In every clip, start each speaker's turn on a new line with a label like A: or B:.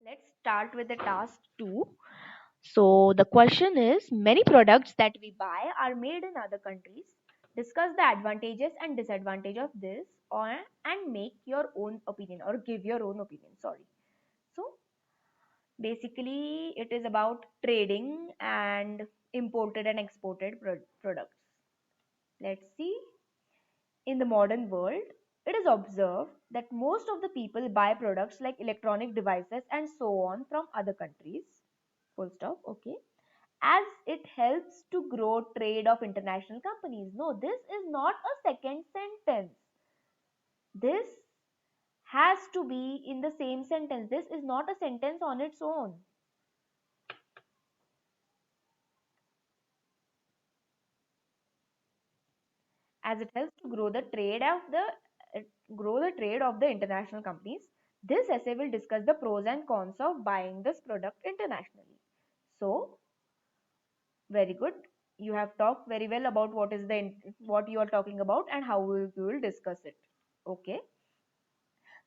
A: Let's start with the task 2. So, the question is many products that we buy are made in other countries. Discuss the advantages and disadvantage of this and make your own opinion or give your own opinion. Sorry. So, basically, it is about trading and imported and exported products. Let's see. In the modern world, it is observed that most of the people buy products like electronic devices and so on from other countries. Full stop. Okay. As it helps to grow trade of international companies. No, this is not a second sentence. This has to be in the same sentence. This is not a sentence on its own. As it helps to grow the trade of the international companies. This essay will discuss the pros and cons of buying this product internationally. So, very good. You have talked very well about what you are talking about and how you will discuss it. Okay.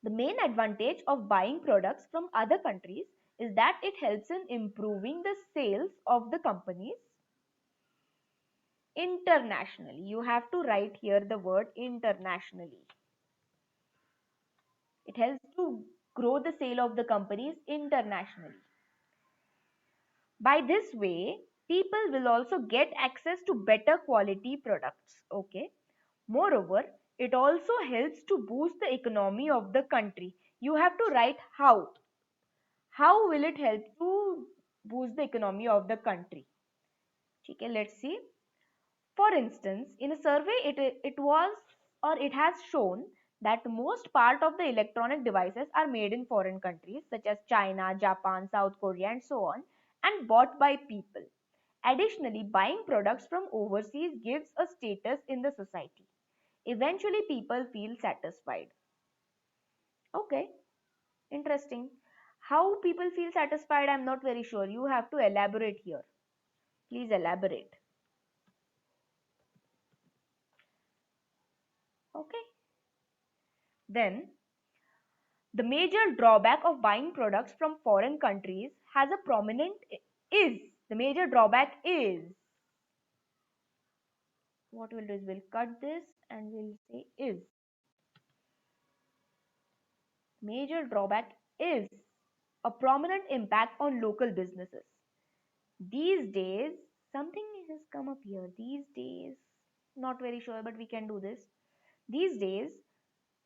A: The main advantage of buying products from other countries is that it helps in improving the sales of the companies internationally. You have to write here the word internationally. It helps to grow the sale of the companies internationally. By this way, people will also get access to better quality products. Okay. Moreover, it also helps to boost the economy of the country. You have to write how. How will it help to boost the economy of the country? Okay, let's see. For instance, in a survey, it has shown that most part of the electronic devices are made in foreign countries such as China, Japan, South Korea, and so on, and bought by people. Additionally, buying products from overseas gives a status in the society. Eventually, people feel satisfied. Okay, interesting. How people feel satisfied, I'm not very sure. You have to elaborate here. Please elaborate. Okay. Then, the major drawback of buying products from foreign countries has a prominent is. The major drawback is. What we'll do is we'll cut this and we'll say is. Major drawback is a prominent impact on local businesses. These days, something has come up here. These days, not very sure, but we can do this. These days,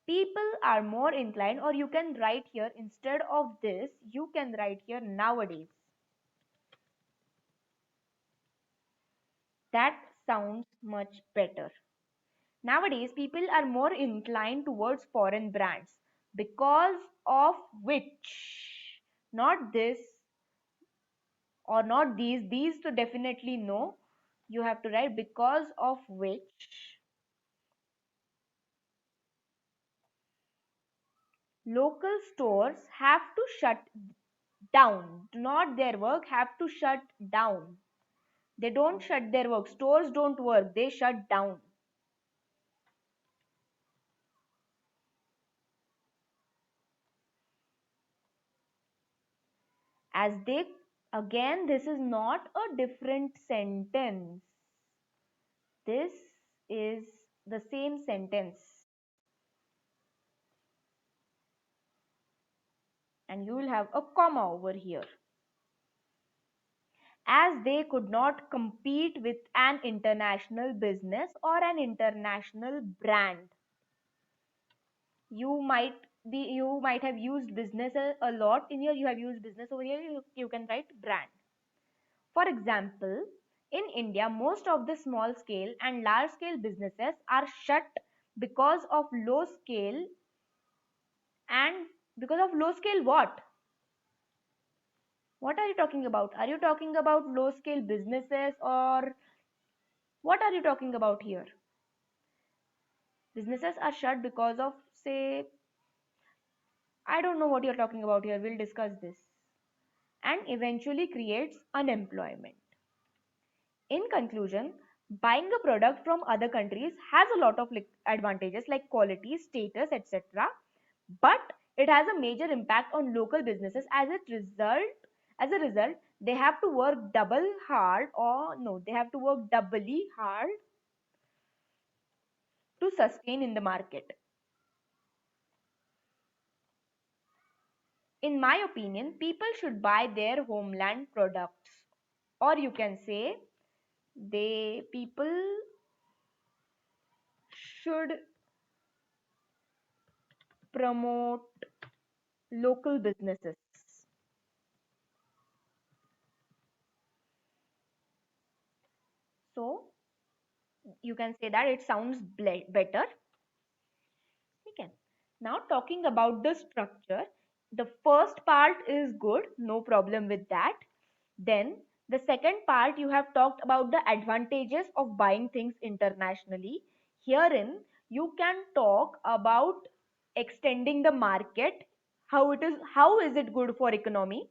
A: people are more inclined, or you can write here instead of this, you can write here nowadays. That sounds much better. Nowadays, people are more inclined towards foreign brands because of which, not this or not these to definitely no. You have to write because of which local stores have to shut down. Not their work, have to shut down. They don't shut their work. Stores don't work, they shut down. As they, again, this is not a different sentence. This is the same sentence. And you will have a comma over here. As they could not compete with an international business or an international brand. You might have used business a lot in here. You have used business over here. You can write brand. For example, in India, most of the small scale and large scale businesses are shut because of low scale and because of low scale what? What are you talking about? Are you talking about low scale businesses or what are you talking about here? Businesses are shut because of, say, I don't know what you're talking about here. We'll discuss this. And eventually creates unemployment. In conclusion, buying a product from other countries has a lot of advantages like quality, status, etc. But It has a major impact on local businesses. As a result, they have to work double hard, or no, they have to work doubly hard to sustain in the market. In my opinion, people should buy their homeland products, or you can say they people should promote local businesses. So you can say that it sounds better. Okay. Now talking about the structure, the first part is good, no problem with that. Then the second part, you have talked about the advantages of buying things internationally. Herein, you can talk about extending the market, how is it good for economy,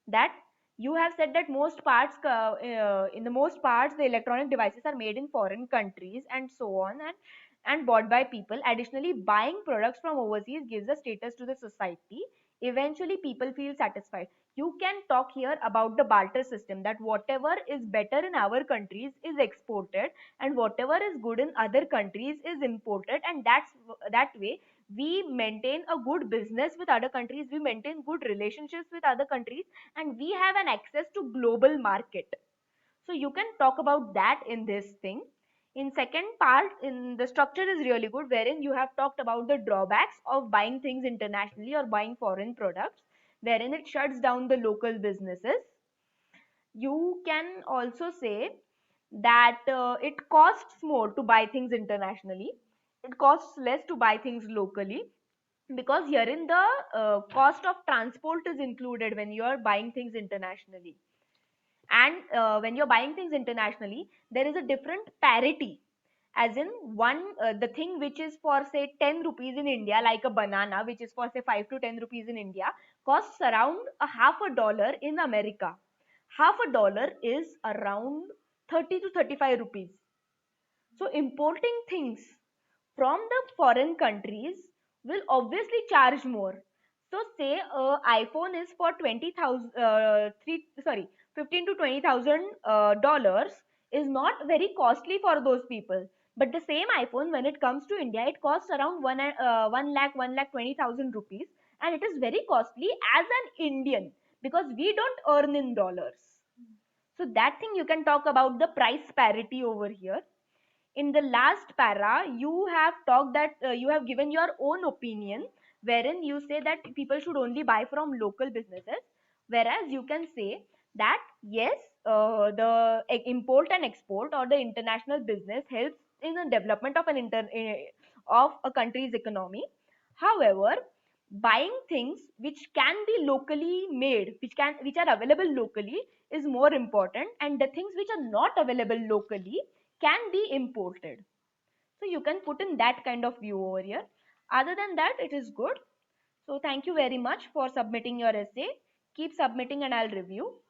A: that you have said that in the most parts the electronic devices are made in foreign countries and so on, and bought by people. Additionally, buying products from overseas gives a status to the society. Eventually people feel satisfied. You can talk here about the barter system, that whatever is better in our countries is exported, and whatever is good in other countries is imported, and that way we maintain a good business with other countries, we maintain good relationships with other countries, and we have an access to global market. So you can talk about that in this thing. In second part, in the structure is really good, wherein you have talked about the drawbacks of buying things internationally or buying foreign products, wherein it shuts down the local businesses. You can also say that it costs more to buy things internationally, it costs less to buy things locally, because herein the cost of transport is included when you are buying things internationally. And when you're buying things internationally, there is a different parity, as in the thing which is for say 10 rupees in India, like a banana which is for say 5 to 10 rupees in India, costs around a half a dollar in America. Half a dollar is around 30 to 35 rupees. So importing things from the foreign countries will obviously charge more. So say a iPhone is for 20,000 three sorry 15 to 20,000 dollars, is not very costly for those people. But the same iPhone, when it comes to India, it costs around 1 lakh 20,000 rupees, and it is very costly as an Indian, because we don't earn in dollars. So that thing you can talk about the price parity over here. In the last para, you have talked that you have given your own opinion, wherein you say that people should only buy from local businesses, whereas you can say that yes, the import and export or the international business helps in the development of of a country's economy. However, buying things which can be locally made, which are available locally, is more important, and the things which are not available locally can be imported. So you can put in that kind of view over here. Other than that, it is good. So thank you very much for submitting your essay. Keep submitting and I'll review.